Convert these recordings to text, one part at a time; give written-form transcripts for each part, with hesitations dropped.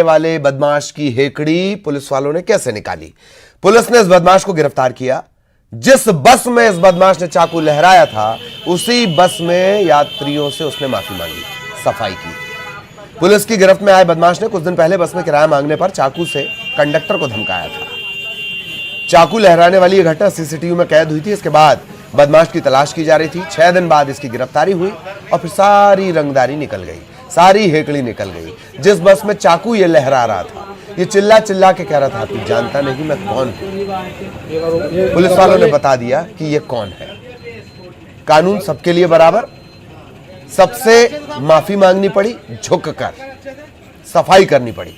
वाले बदमाश की हेकड़ी पुलिस वालों ने कैसे निकाली। पुलिस ने इस बदमाश को गिरफ्तार किया। जिस बस में इस बदमाश ने चाकू लहराया था उसी बस में यात्रियों से उसने माफी मांगी, सफाई की। पुलिस की गिरफ्त में आए बदमाश ने कुछ दिन पहले बस में किराया मांगने पर चाकू से कंडक्टर को धमकाया था। चाकू लहराने वाली यह घटना सीसीटीवी में कैद हुई थी। इसके बाद बदमाश की तलाश की जा रही थी। 6 दिन बाद इसकी गिरफ्तारी हुई और फिर सारी रंगदारी निकल गई, सारी हेकड़ी निकल गई। जिस बस में चाकू ये लहरा रहा था, ये चिल्ला चिल्ला के कह रहा था, तू जानता नहीं मैं कौन हूं। पुलिस वालों ने बता दिया कि ये कौन है। कानून सबके लिए बराबर। सबसे माफी मांगनी पड़ी, झुककर सफाई करनी पड़ी।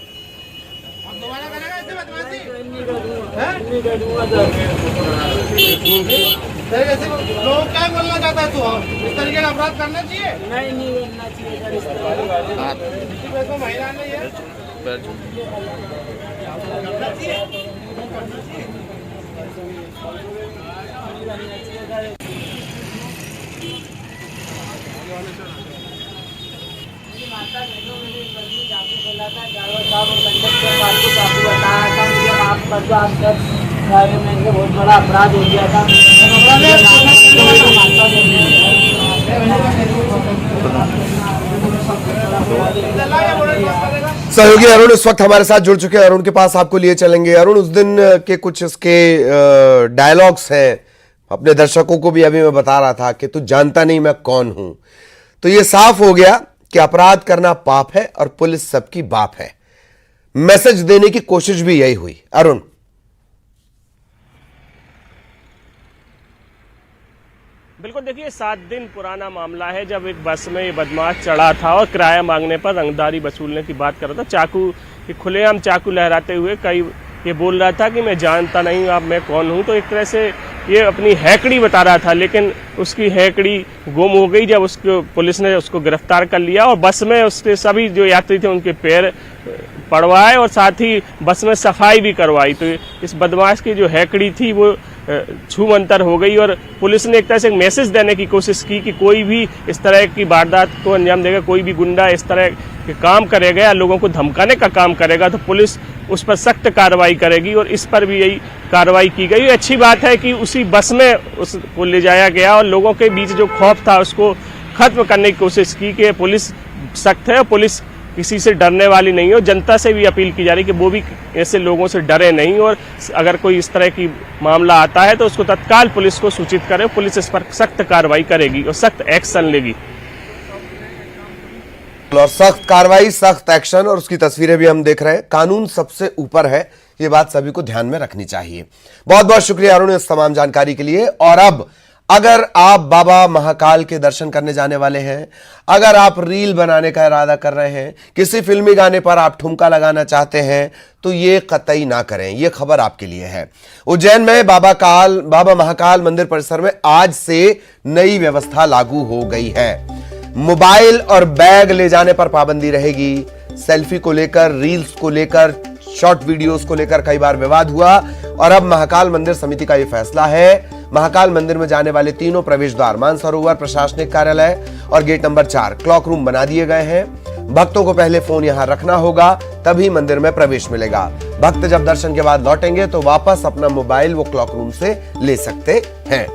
लोग क्या बोलना चाहता है तू? इस तरीके का अपराध करना चाहिए? नहीं करना चाहिए। तो महिला नहीं है। बहुत बड़ा अपराध हो गया था। सहयोगी अरुण इस वक्त हमारे साथ जुड़ चुके हैं। अरुण के पास आपको लिए चलेंगे। अरुण, उस दिन के कुछ इसके डायलॉग्स हैं, अपने दर्शकों को भी अभी मैं बता रहा था कि तू जानता नहीं मैं कौन हूं। तो ये साफ हो गया कि अपराध करना पाप है और पुलिस सबकी बाप है। मैसेज देने की कोशिश भी यही हुई। अरुण, बिल्कुल, देखिए 7 दिन पुराना मामला है जब एक बस में ये बदमाश चढ़ा था और किराया मांगने पर रंगदारी वसूलने की बात कर रहा था। चाकू, खुलेआम चाकू लहराते हुए कई ये बोल रहा था कि मैं जानता नहीं अब मैं कौन हूं। तो एक तरह से ये अपनी हैकड़ी बता रहा था, लेकिन उसकी हैकड़ी गुम हो गई जब उसको पुलिस ने उसको गिरफ्तार कर लिया और बस में उसके सभी जो यात्री थे उनके पैर पड़वाए और साथ ही बस में सफाई भी करवाई। तो इस बदमाश की जो हैकड़ी थी वो छूमंतर हो गई और पुलिस ने एक तरह से एक मैसेज देने की कोशिश की कि कोई भी इस तरह की वारदात को अंजाम देगा, कोई भी गुंडा इस तरह के काम करेगा या लोगों को धमकाने का काम करेगा तो पुलिस उस पर सख्त कार्रवाई करेगी और इस पर भी यही कार्रवाई की गई। अच्छी बात है कि उसी बस में उसको ले जाया गया और लोगों के बीच जो खौफ था उसको खत्म करने की कोशिश की कि पुलिस सख्त है और पुलिस किसी से डरने वाली नहीं है। और जनता से भी अपील की जा रही है कि वो भी ऐसे लोगों से डरे नहीं और अगर कोई इस तरह की मामला आता है तो उसको तत्काल पुलिस को सूचित करे। पुलिस इस पर सख्त कार्रवाई करेगी और सख्त एक्शन लेगी। और सख्त कार्रवाई, सख्त एक्शन, और उसकी तस्वीरें भी हम देख रहे हैं। कानून सबसे ऊपर है, ये बात सभी को ध्यान में रखनी चाहिए। बहुत बहुत शुक्रिया अरुण इस तमाम जानकारी के लिए। और अब अगर आप बाबा महाकाल के दर्शन करने जाने वाले हैं, अगर आप रील बनाने का इरादा कर रहे हैं, किसी फिल्मी गाने पर आप ठुमका लगाना चाहते हैं, तो ये कतई ना करें। ये खबर आपके लिए है। उज्जैन में बाबा महाकाल मंदिर परिसर में आज से नई व्यवस्था लागू हो गई है। मोबाइल और बैग ले जाने पर पाबंदी रहेगी। सेल्फी को लेकर, रील्स को लेकर, शॉर्ट वीडियोस को लेकर कई बार विवाद हुआ और अब महाकाल मंदिर समिति का यह फैसला है। महाकाल मंदिर में जाने वाले तीनों प्रवेश द्वार, मानसरोवर प्रशासनिक कार्यालय और गेट नंबर 4 क्लॉक रूम बना दिए गए हैं। भक्तों को पहले फोन यहां रखना होगा, तभी मंदिर में प्रवेश मिलेगा। भक्त जब दर्शन के बाद लौटेंगे तो वापस अपना मोबाइल वो क्लॉक रूम से ले सकते हैं।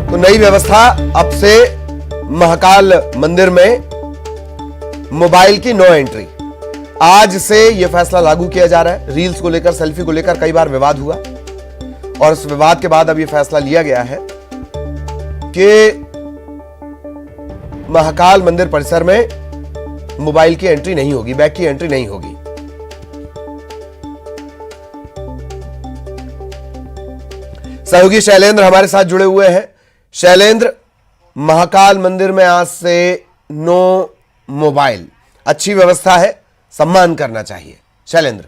तो नई व्यवस्था अब से महाकाल मंदिर में मोबाइल की नो एंट्री। आज से यह फैसला लागू किया जा रहा है। रील्स को लेकर, सेल्फी को लेकर कई बार विवाद हुआ और इस विवाद के बाद अब यह फैसला लिया गया है कि महाकाल मंदिर परिसर में मोबाइल की एंट्री नहीं होगी, बैग की एंट्री नहीं होगी। सहयोगी शैलेंद्र हमारे साथ जुड़े हुए हैं। शैलेंद्र, महाकाल मंदिर में आज से नो मोबाइल, अच्छी व्यवस्था है, सम्मान करना चाहिए। शैलेंद्र,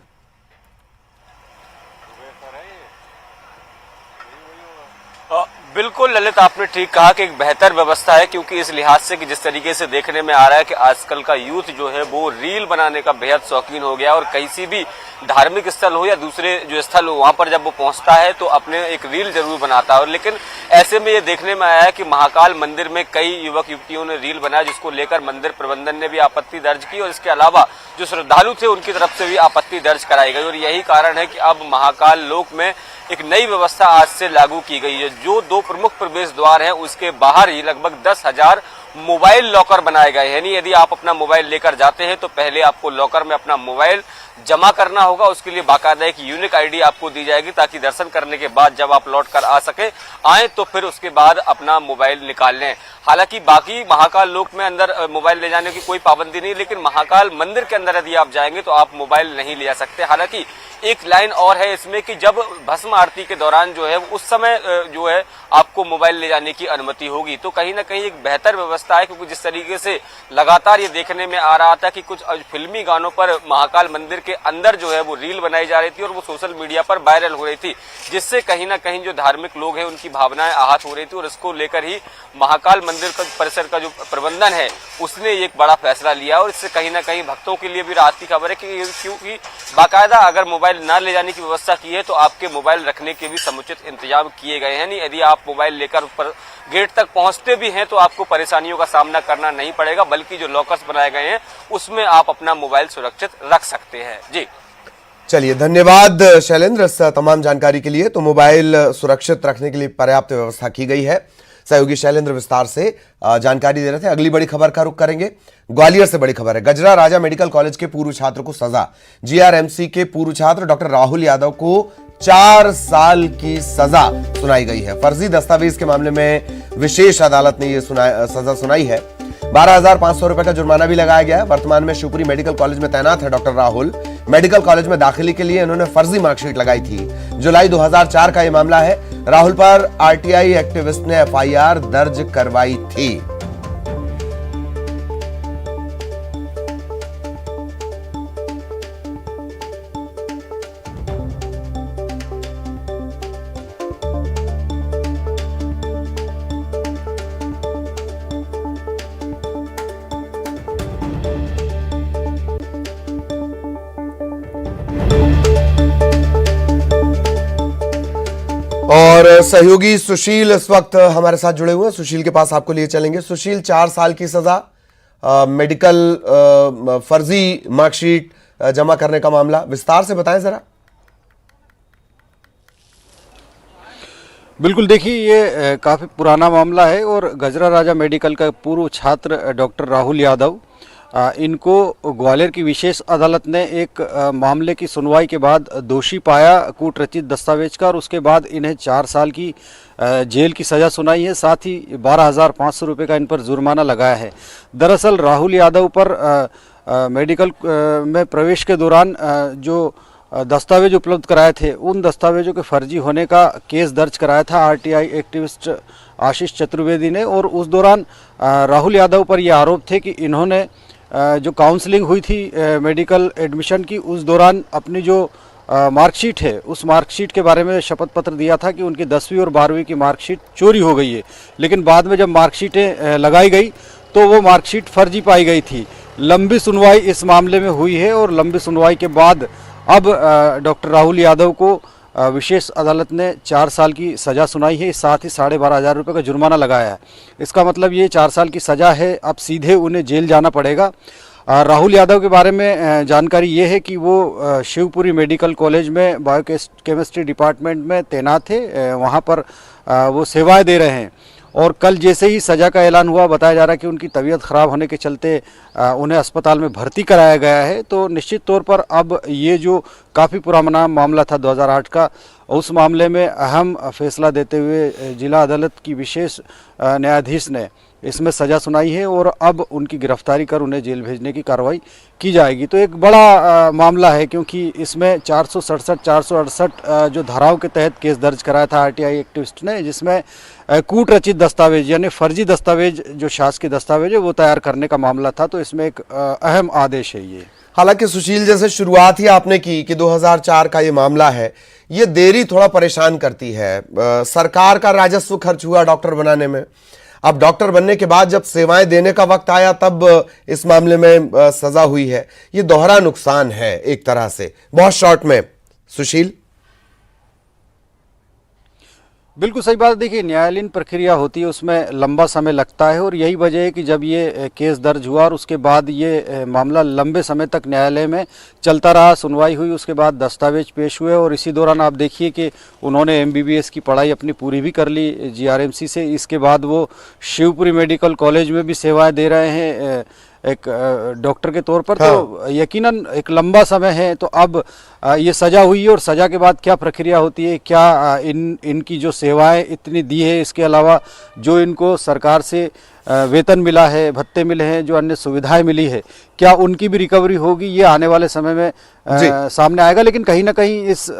बिल्कुल ललित, आपने ठीक कहा कि एक बेहतर व्यवस्था है, क्योंकि इस लिहाज से कि जिस तरीके से देखने में आ रहा है कि आजकल का यूथ जो है वो रील बनाने का बेहद शौकीन हो गया, और किसी भी धार्मिक स्थल हो या दूसरे जो स्थल हो वहां पर जब वो पहुंचता है तो अपने एक रील जरूर बनाता है। और लेकिन ऐसे में ये देखने में आया है कि महाकाल मंदिर में कई युवक युवतियों ने रील बनाया, जिसको लेकर मंदिर प्रबंधन ने भी आपत्ति दर्ज की, और इसके अलावा जो श्रद्धालु थे उनकी तरफ से भी आपत्ति दर्ज कराई गई। और यही कारण है कि अब महाकाल लोक में एक नई व्यवस्था आज से लागू की गई है। जो 2 प्रमुख प्रवेश द्वार हैं उसके बाहर ही लगभग 10,000 मोबाइल लॉकर बनाए गए हैं। यानी यदि आप अपना मोबाइल लेकर जाते हैं तो पहले आपको लॉकर में अपना मोबाइल जमा करना होगा, उसके लिए बाकायदा एक यूनिक आईडी आपको दी जाएगी, ताकि दर्शन करने के बाद जब आप लौट कर आए तो फिर उसके बाद अपना मोबाइल निकाल लें। हालांकि बाकी महाकाल लोक में अंदर मोबाइल ले जाने की कोई पाबंदी नहीं, लेकिन महाकाल मंदिर के अंदर यदि आप जाएंगे तो आप मोबाइल नहीं ले जा सकते। हालांकि एक लाइन और है इसमें कि जब भस्म आरती के दौरान जो है उस समय जो है आपको मोबाइल ले जाने की अनुमति होगी। तो कहीं ना कहीं एक बेहतर व्यवस्था है, क्योंकि जिस तरीके से लगातार ये देखने में आ रहा था कि कुछ फिल्मी गानों पर महाकाल मंदिर के अंदर जो है वो रील बनाई जा रही थी और वो सोशल मीडिया पर वायरल हो रही थी, जिससे कहीं ना कहीं जो धार्मिक लोग हैं उनकी भावनाएं आहत हो रही थी। और इसको लेकर ही महाकाल मंदिर का परिसर का जो प्रबंधन है उसने एक बड़ा फैसला लिया, और इससे कहीं ना कहीं भक्तों के लिए भी राहत की खबर है कि क्योंकि बाकायदा अगर मोबाइल न ले जाने की व्यवस्था की है तो आपके मोबाइल रखने के भी समुचित इंतजाम किए गए हैं। नहीं, यदि आप मोबाइल लेकर ऊपर गेट तक पहुंचते भी हैं तो आपको परेशानियों का सामना करना नहीं पड़ेगा, बल्कि जो लॉकर्स बनाए गए हैं उसमें आप अपना मोबाइल सुरक्षित रख सकते हैं। जी चलिए, धन्यवाद शैलेंद्र इस तमाम जानकारी के लिए। तो मोबाइल सुरक्षित रखने के लिए पर्याप्त व्यवस्था की गई है। सहयोगी शैलेंद्र विस्तार से जानकारी दे रहे थे। अगली बड़ी खबर का रुख करेंगे। ग्वालियर से बड़ी खबर है। गजरा राजा मेडिकल कॉलेज के पूर्व छात्र को सजा। जीआरएमसी के पूर्व छात्र डॉक्टर राहुल यादव को 4 साल की सजा सुनाई गई है। फर्जी दस्तावेज के मामले में विशेष अदालत ने यह सजा सुनाई है। 12,500 रुपए का जुर्माना भी लगाया गया है। वर्तमान में शिवपुरी मेडिकल कॉलेज में तैनात है डॉक्टर राहुल। मेडिकल कॉलेज में दाखिले के लिए इन्होंने फर्जी मार्कशीट लगाई थी। जुलाई 2004 का यह मामला है। राहुल पर आरटीआई एक्टिविस्ट ने एफआईआर दर्ज करवाई थी। और सहयोगी सुशील इस वक्त हमारे साथ जुड़े हुए हैं। सुशील के पास आपको लिए चलेंगे। सुशील, 4 साल की सजा, मेडिकल फर्जी मार्कशीट जमा करने का मामला, विस्तार से बताएं जरा। बिल्कुल, देखिए ये काफ़ी पुराना मामला है और गजरा राजा मेडिकल का पूर्व छात्र डॉक्टर राहुल यादव, इनको ग्वालियर की विशेष अदालत ने एक मामले की सुनवाई के बाद दोषी पाया कूट रचित दस्तावेज का, और उसके बाद इन्हें 4 साल की जेल की सज़ा सुनाई है। साथ ही 12,500 रुपये का इन पर जुर्माना लगाया है। दरअसल राहुल यादव पर मेडिकल में प्रवेश के दौरान जो दस्तावेज उपलब्ध कराए थे उन दस्तावेजों के फर्जी होने का केस दर्ज कराया था आरटीआई एक्टिविस्ट आशीष चतुर्वेदी ने। और उस दौरान राहुल यादव पर यह आरोप थे कि इन्होंने जो काउंसलिंग हुई थी मेडिकल एडमिशन की, उस दौरान अपनी जो मार्कशीट है उस मार्कशीट के बारे में शपथ पत्र दिया था कि उनकी 10वीं और 12वीं की मार्कशीट चोरी हो गई है। लेकिन बाद में जब मार्कशीटें लगाई गई तो वो मार्कशीट फर्जी पाई गई थी। लंबी सुनवाई इस मामले में हुई है और लंबी सुनवाई के बाद अब डॉक्टर राहुल यादव को विशेष अदालत ने 4 साल की सज़ा सुनाई है। साथ ही 12,500 रुपये का जुर्माना लगाया है। इसका मतलब ये 4 साल की सज़ा है, अब सीधे उन्हें जेल जाना पड़ेगा। राहुल यादव के बारे में जानकारी ये है कि वो शिवपुरी मेडिकल कॉलेज में बायोकेमिस्ट्री डिपार्टमेंट में तैनात थे। वहाँ पर वो सेवाएं दे रहे हैं और कल जैसे ही सज़ा का ऐलान हुआ, बताया जा रहा है कि उनकी तबीयत ख़राब होने के चलते उन्हें अस्पताल में भर्ती कराया गया है। तो निश्चित तौर पर अब ये जो काफ़ी पुराना मामला था 2008 का, उस मामले में अहम फैसला देते हुए जिला अदालत की विशेष न्यायाधीश ने इसमें सज़ा सुनाई है और अब उनकी गिरफ्तारी कर उन्हें जेल भेजने की कार्रवाई की जाएगी। तो एक बड़ा मामला है, क्योंकि इसमें 467, 468 जो धाराओं के तहत केस दर्ज कराया था आरटीआई एक्टिविस्ट ने, जिसमें कूट रचित दस्तावेज यानी फर्जी दस्तावेज जो शासकीय दस्तावेज है वो तैयार करने का मामला था। तो इसमें एक अहम आदेश है ये। हालांकि सुशील, जैसे शुरुआत ही आपने की कि 2004 का ये मामला है, ये देरी थोड़ा परेशान करती है। सरकार का राजस्व खर्च हुआ डॉक्टर बनाने में, अब डॉक्टर बनने के बाद जब सेवाएं देने का वक्त आया तब इस मामले में सजा हुई है। ये दोहरा नुकसान है एक तरह से। बहुत शॉर्ट में सुशील। बिल्कुल सही बात। देखिए, न्यायालयीन प्रक्रिया होती है, उसमें लंबा समय लगता है और यही वजह है कि जब ये केस दर्ज हुआ और उसके बाद ये मामला लंबे समय तक न्यायालय में चलता रहा, सुनवाई हुई, उसके बाद दस्तावेज पेश हुए और इसी दौरान आप देखिए कि उन्होंने MBBS की पढ़ाई अपनी पूरी भी कर ली GRMC से। इसके बाद वो शिवपुरी मेडिकल कॉलेज में भी सेवाएं दे रहे हैं एक डॉक्टर के तौर पर। तो यकीनन एक लंबा समय है। तो अब ये सजा हुई है और सजा के बाद क्या प्रक्रिया होती है, क्या इनकी जो सेवाएं इतनी दी है, इसके अलावा जो इनको सरकार से वेतन मिला है, भत्ते मिले हैं, जो अन्य सुविधाएं मिली है, क्या उनकी भी रिकवरी होगी, ये आने वाले समय में सामने आएगा। लेकिन कहीं ना कहीं इस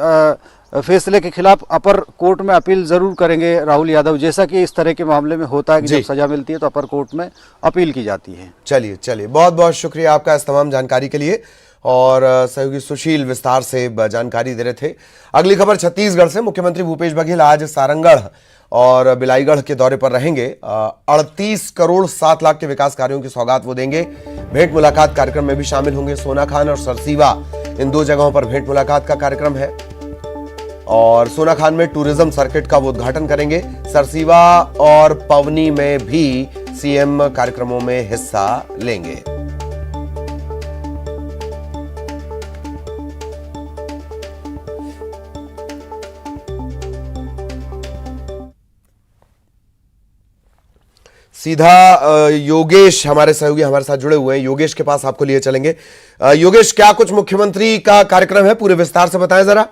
फैसले के खिलाफ अपर कोर्ट में अपील जरूर करेंगे राहुल यादव, जैसा कि इस तरह के मामले में होता है कि जब सजा मिलती है तो अपर कोर्ट में अपील की जाती है। चलिए बहुत बहुत शुक्रिया आपका इस तमाम जानकारी के लिए। और सहयोगी सुशील विस्तार से जानकारी दे रहे थे। अगली खबर छत्तीसगढ़ से। मुख्यमंत्री भूपेश बघेल आज सारंगढ़ और बिलाईगढ़ के दौरे पर रहेंगे। 38 करोड़ 7 लाख के विकास कार्यों की सौगात वो देंगे। भेंट मुलाकात कार्यक्रम में भी शामिल होंगे सोनाखान और सरसीवा। इन दो जगहों पर भेंट मुलाकात का कार्यक्रम है और सोनाखान में टूरिज्म सर्किट का वो उद्घाटन करेंगे। सरसीवा और पवनी में भी सीएम कार्यक्रमों में हिस्सा लेंगे। सीधा योगेश हमारे सहयोगी हमारे साथ जुड़े हुए हैं। योगेश के पास आपको लिए चलेंगे। योगेश, क्या कुछ मुख्यमंत्री का कार्यक्रम है, पूरे विस्तार से बताएं जरा।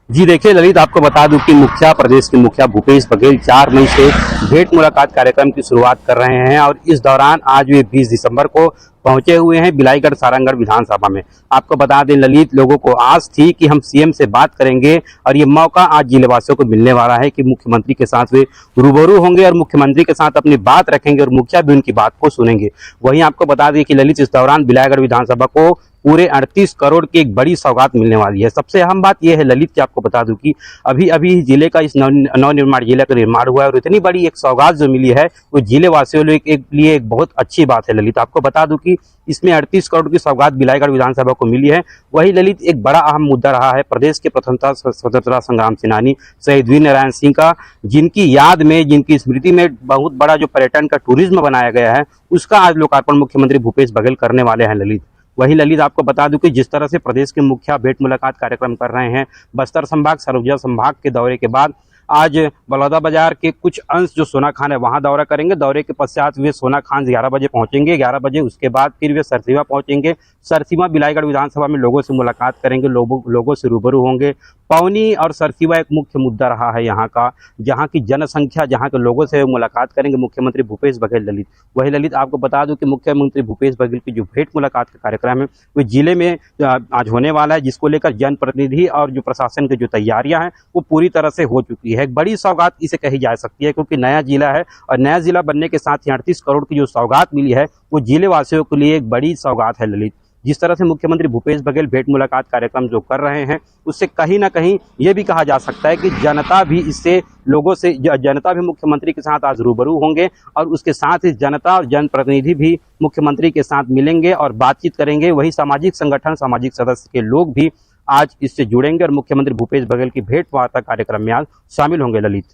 जी देखिए ललित, आपको बता दूं कि प्रदेश के मुखिया भूपेश बघेल 4 मई से भेंट मुलाकात कार्यक्रम की शुरुआत कर रहे हैं और इस दौरान आज वे 20 दिसंबर को पहुंचे हुए हैं बिलाईगढ़ सारंगढ़ विधानसभा में। आपको बता दें ललित, लोगों को आस थी कि हम सीएम से बात करेंगे और ये मौका आज जिलेवासियों को मिलने वाला है कि मुख्यमंत्री के साथ वे रूबरू होंगे और मुख्यमंत्री के साथ अपनी बात रखेंगे और मुखिया भी उनकी बात को सुनेंगे। वहीं आपको बता दें कि ललित, इस दौरान बिलाईगढ़ विधानसभा को पूरे 38 करोड़ की एक बड़ी सौगात मिलने वाली है। सबसे अहम बात यह है ललित कि आपको बता दूं कि अभी जिले का इस नवनिर्माण जिले का निर्माण हुआ है और इतनी बड़ी एक सौगात जो मिली है वो जिले वासियों के लिए एक बहुत अच्छी बात है ललित। आपको बता दूं कि इसमें 38 करोड़ की सौगात बिलाईगढ़ विधानसभा को मिली है। वही ललित एक बड़ा अहम मुद्दा रहा है प्रदेश के स्वतंत्रता संग्राम सेनानी शहीद वीर नारायण सिंह का, जिनकी याद में, जिनकी स्मृति में बहुत बड़ा जो पर्यटन का टूरिज्म बनाया गया है, उसका आज लोकार्पण मुख्यमंत्री भूपेश बघेल करने वाले हैं ललित। वही ललित, आपको बता दूं कि जिस तरह से प्रदेश के मुखिया भेंट मुलाकात कार्यक्रम कर रहे हैं, बस्तर संभाग, सरगुजा संभाग के दौरे के बाद आज बलौदाबाजार के कुछ अंश जो सोनाखान है वहां दौरा करेंगे। दौरे के पश्चात वे सोनाखान 11 बजे पहुंचेंगे। 11 बजे उसके बाद फिर वे सरसीवा पहुंचेंगे। सरसीवा बिलाईगढ़ विधानसभा में लोगों से मुलाकात करेंगे, लोगों से रूबरू होंगे। पवनी और सरसीवा एक मुख्य मुद्दा रहा है यहाँ का, जहाँ की जनसंख्या, जहाँ के लोगों से मुलाकात करेंगे मुख्यमंत्री भूपेश बघेल ललित। वही ललित, आपको बता दूं कि मुख्यमंत्री भूपेश बघेल की जो भेंट मुलाकात का कार्यक्रम है वो जिले में आज होने वाला है, जिसको लेकर जनप्रतिनिधि और जो प्रशासन की जो तैयारियां हैं वो पूरी तरह से हो चुकी है। एक बड़ी सौगात इसे कही जा सकती है क्योंकि नया जिला है और नया जिला बनने के साथ ही 38 करोड़ की जो सौगात मिली है वो जिले वासियों के लिए एक बड़ी सौगात है ललित। जिस तरह से मुख्यमंत्री भूपेश बघेल भेंट मुलाकात कार्यक्रम जो कर रहे हैं उससे कहीं ना कहीं ये भी कहा जा सकता है कि जनता भी इससे जनता भी मुख्यमंत्री के साथ आज रूबरू होंगे और उसके साथ ही जनता और जनप्रतिनिधि भी मुख्यमंत्री के साथ मिलेंगे और बातचीत करेंगे। वही सामाजिक संगठन, सामाजिक सदस्य के लोग भी आज इससे जुड़ेंगे और मुख्यमंत्री भूपेश बघेल की भेंट वार्ता कार्यक्रम में आज शामिल होंगे ललित।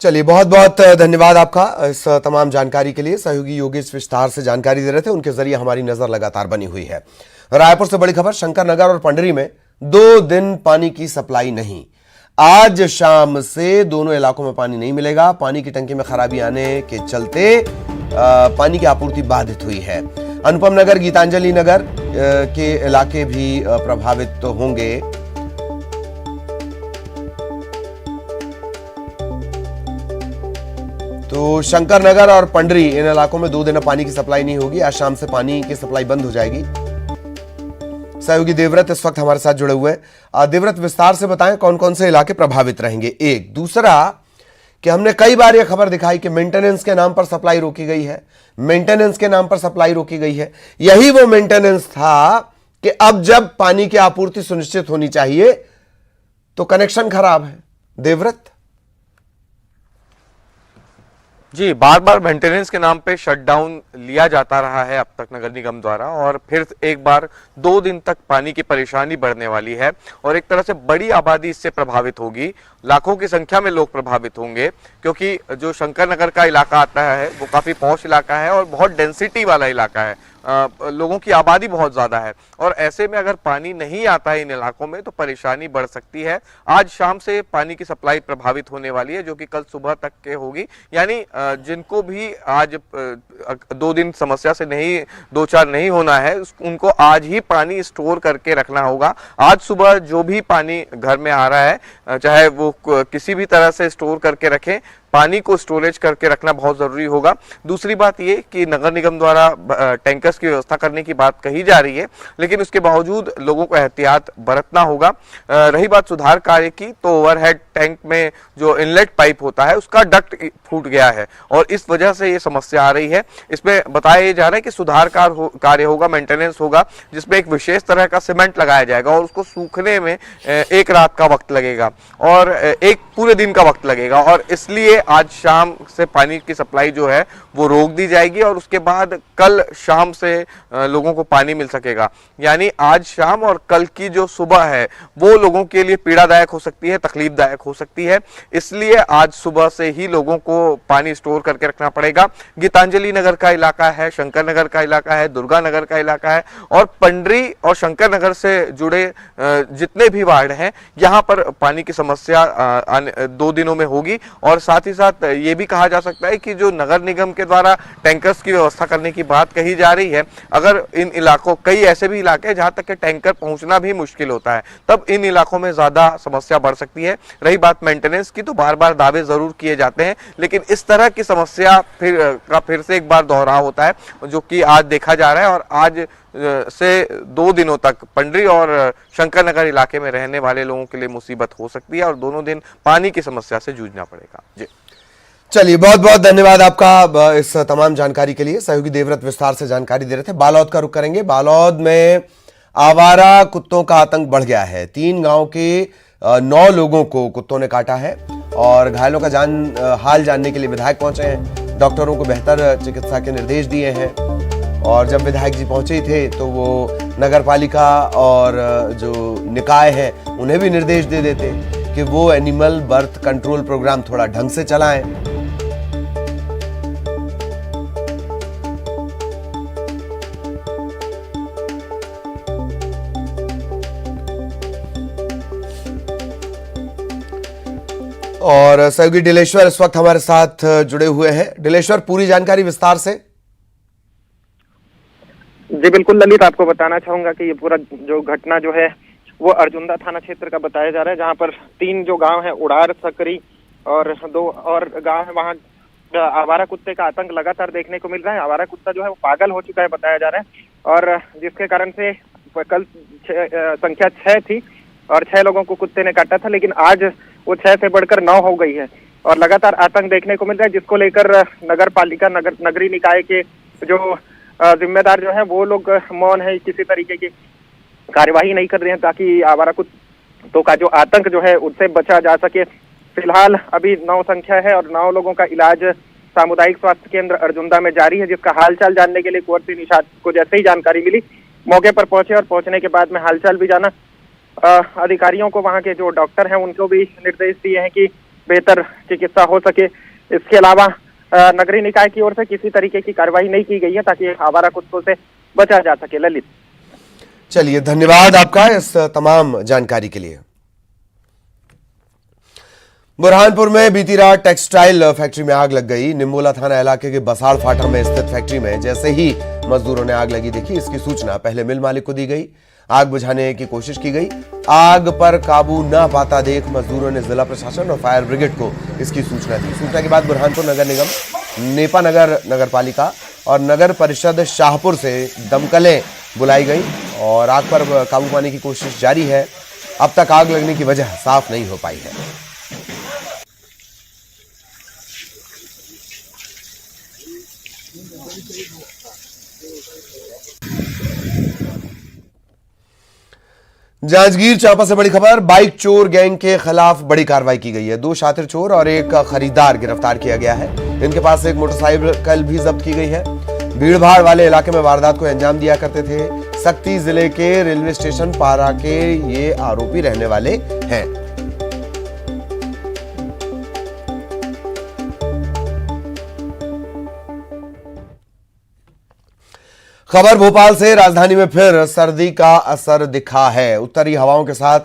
चलिए, बहुत बहुत धन्यवाद आपका इस तमाम जानकारी के लिए। सहयोगी योगेश विस्तार से जानकारी दे रहे थे, उनके जरिए हमारी नजर लगातार बनी हुई है। रायपुर से बड़ी खबर, शंकर नगर और पंडरी में 2 दिन पानी की सप्लाई नहीं। आज शाम से दोनों इलाकों में पानी नहीं मिलेगा। पानी की टंकी में खराबी आने के चलते पानी की आपूर्ति बाधित हुई है। अनुपम नगर, गीतांजलि नगर के इलाके भी प्रभावित होंगे। तो शंकर नगर और पंडरी इन इलाकों में 2 दिन पानी की सप्लाई नहीं होगी। आज शाम से पानी की सप्लाई बंद हो जाएगी। सहयोगी देवव्रत इस वक्त हमारे साथ जुड़े हुए हैं। देवव्रत, विस्तार से बताएं कौन कौन से इलाके प्रभावित रहेंगे। एक दूसरा कि हमने कई बार यह खबर दिखाई कि मेंटेनेंस के नाम पर सप्लाई रोकी गई है, मेंटेनेंस के नाम पर सप्लाई रोकी गई है। यही वो मेंटेनेंस था कि अब जब पानी की आपूर्ति सुनिश्चित होनी चाहिए तो कनेक्शन खराब है। देवव्रत जी, बार बार मेंटेनेंस के नाम पे शटडाउन लिया जाता रहा है अब तक नगर निगम द्वारा, और फिर एक बार 2 दिन तक पानी की परेशानी बढ़ने वाली है और एक तरह से बड़ी आबादी इससे प्रभावित होगी। लाखों की संख्या में लोग प्रभावित होंगे, क्योंकि जो शंकर नगर का इलाका आता है वो काफी पॉश इलाका है और बहुत डेंसिटी वाला इलाका है, लोगों की आबादी बहुत ज्यादा है, और ऐसे में अगर पानी नहीं आता है इन इलाकों में तो परेशानी बढ़ सकती है। आज शाम से पानी की सप्लाई प्रभावित होने वाली है, जो कि कल सुबह तक के होगी। यानी जिनको भी आज 2 दिन समस्या से नहीं 2-4 नहीं होना है, उनको आज ही पानी स्टोर करके रखना होगा। आज सुबह जो भी पानी घर में आ रहा है, चाहे वो किसी भी तरह से स्टोर करके रखें, पानी को स्टोरेज करके रखना बहुत जरूरी होगा। दूसरी बात ये कि नगर निगम द्वारा टैंकर्स की व्यवस्था करने की बात कही जा रही है, लेकिन उसके बावजूद लोगों को एहतियात बरतना होगा। रही बात सुधार कार्य की, तो ओवरहेड टैंक में जो इनलेट पाइप होता है उसका डक्ट फूट गया है और इस वजह से ये समस्या आ रही है। इसमें बताया जा रहा है कि सुधार कार्य होगा, मेंटेनेंस होगा, जिसमें एक विशेष तरह का सीमेंट लगाया जाएगा और उसको सूखने में 1 रात का वक्त लगेगा और 1 पूरे दिन का वक्त लगेगा, और इसलिए आज शाम से पानी की सप्लाई जो है वो रोक दी जाएगी और उसके बाद कल शाम से लोगों को पानी मिल सकेगा। यानी आज शाम और कल की जो सुबह है वो लोगों के लिए पीड़ादायक हो सकती है, तकलीफदायक हो सकती है। इसलिए आज सुबह से ही लोगों को पानी स्टोर करके रखना पड़ेगा। गीतांजलि नगर का इलाका है, शंकर नगर का इलाका है, दुर्गा नगर का इलाका है और पंडरी और शंकर नगर से जुड़े जितने भी वार्ड हैं, यहाँ पर पानी की समस्या 2 दिनों में होगी। और साथ ही साथ ये भी कहा जा सकता है कि जो नगर निगम के द्वारा टैंकर्स की व्यवस्था करने की बात कही जा रही है, अगर इन इलाकों, कई ऐसे भी इलाके हैं जहां तक के टैंकर पहुंचना भी मुश्किल होता है, तब इन इलाकों में ज्यादा समस्या बढ़ सकती है। रही बात मेंटेनेंस की, तो बार बार दावे जरूर किए जाते हैं, लेकिन इस तरह की समस्या फिर से एक बार दोहराव होता है, जो कि आज देखा जा रहा है। और आज से 2 दिनों तक पंडरी और शंकर नगर इलाके में रहने वाले लोगों के लिए मुसीबत हो सकती है और दोनों दिन पानी की समस्या से जूझना पड़ेगा। जी, चलिए, बहुत बहुत धन्यवाद आपका इस तमाम जानकारी के लिए। सहयोगी देवव्रत विस्तार से जानकारी दे रहे थे। बालौद का रुख करेंगे। बालौद में आवारा कुत्तों का आतंक बढ़ गया है। 3 गांव के 9 लोगों को कुत्तों ने काटा है और घायलों का हाल जानने के लिए विधायक पहुंचे हैं। डॉक्टरों को बेहतर चिकित्सा के निर्देश दिए हैं और जब विधायक जी पहुंचे थे तो वो नगर पालिका और जो निकाय है उन्हें भी निर्देश दे देते कि वो एनिमल बर्थ कंट्रोल प्रोग्राम थोड़ा ढंग से चलाएं। और सहयोगी डिलेश्वर इस वक्त हमारे साथ जुड़े हुए हैं। डिलेश्वर, पूरी जानकारी विस्तार से। जी बिल्कुल ललित, आपको बताना चाहूंगा कि ये पूरा जो घटना जो है वो अर्जुंदा थाना क्षेत्र का बताया जा रहा है, जहां पर 3 जो गांव है, उड़ार, सकरी और 2 और गांव है, वहां आवारा कुत्ते का आतंक लगातार देखने को मिल रहा है। आवारा कुत्ता जो है वो पागल हो चुका है बताया जा रहा है, और जिसके कारण से कल संख्या 6 थी और 6 लोगों को कुत्ते ने काटा था, लेकिन आज वो 6 से बढ़कर 9 हो गई है और लगातार आतंक देखने को मिल रहा है, जिसको लेकर नगर पालिका, नगरीय निकाय के जो जिम्मेदार जो है वो लोग मौन है, किसी तरीके की कार्यवाही नहीं कर रहे हैं ताकि आवारा कुत्तों का जो आतंक जो है उससे बचा जा सके। फिलहाल अभी 9 संख्या है और 9 लोगों का इलाज सामुदायिक स्वास्थ्य केंद्र अर्जुंदा में जारी है, जिसका हालचाल जानने के लिए कुंवर सिंह निषाद को जैसे ही जानकारी मिली मौके पर पहुंचे और पहुंचने के बाद में हालचाल भी जाना। अधिकारियों को, वहां के जो डॉक्टर हैं उनको भी निर्देश दिए हैं कि बेहतर चिकित्सा हो सके। इसके अलावा नगरीय निकाय की ओर से किसी तरीके की कार्रवाई नहीं की गई है ताकि आवारा कुत्तों से बचा जा सके। ललित, चलिए, धन्यवाद आपका इस तमाम जानकारी के लिए। बुरहानपुर में बीती रात टेक्सटाइल फैक्ट्री में आग लग गई। निम्बोला थाना इलाके के बसाड़ फाटा में स्थित फैक्ट्री में जैसे ही मजदूरों ने आग लगी देखी, इसकी सूचना पहले मिल मालिक को दी गई। आग बुझाने की कोशिश की गई। आग पर काबू न पाता देख मजदूरों ने जिला प्रशासन और फायर ब्रिगेड को इसकी सूचना दी। सूचना के बाद बुरहानपुर नगर निगम, नेपा नगर नगर पालिका और नगर परिषद शाहपुर से दमकलें बुलाई गई और आग पर काबू पाने की कोशिश जारी है। अब तक आग लगने की वजह साफ नहीं हो पाई है। जांजगीर चांपा से बड़ी खबर, बाइक चोर गैंग के खिलाफ बड़ी कार्रवाई की गई है। 2 शातिर चोर और एक खरीदार गिरफ्तार किया गया है। इनके पास एक मोटरसाइकिल भी जब्त की गई है। भीड़भाड़ वाले इलाके में वारदात को अंजाम दिया करते थे। सक्ती जिले के रेलवे स्टेशन पारा के ये आरोपी रहने वाले हैं। खबर भोपाल से, राजधानी में फिर सर्दी का असर दिखा है। उत्तरी हवाओं के साथ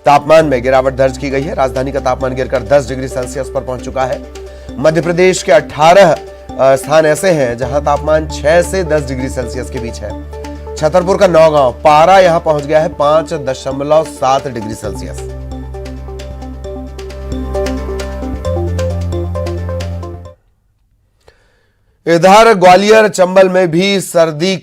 तापमान में गिरावट दर्ज की गई है। राजधानी का तापमान गिरकर 10 डिग्री सेल्सियस पर पहुंच चुका है। मध्य प्रदेश के 18 स्थान ऐसे हैं जहां तापमान 6 से 10 डिग्री सेल्सियस के बीच है। छतरपुर का नौगांव पारा यहां पहुंच गया है 5.7 डिग्री सेल्सियस। इधर ग्वालियर चंबल में भी सर्दी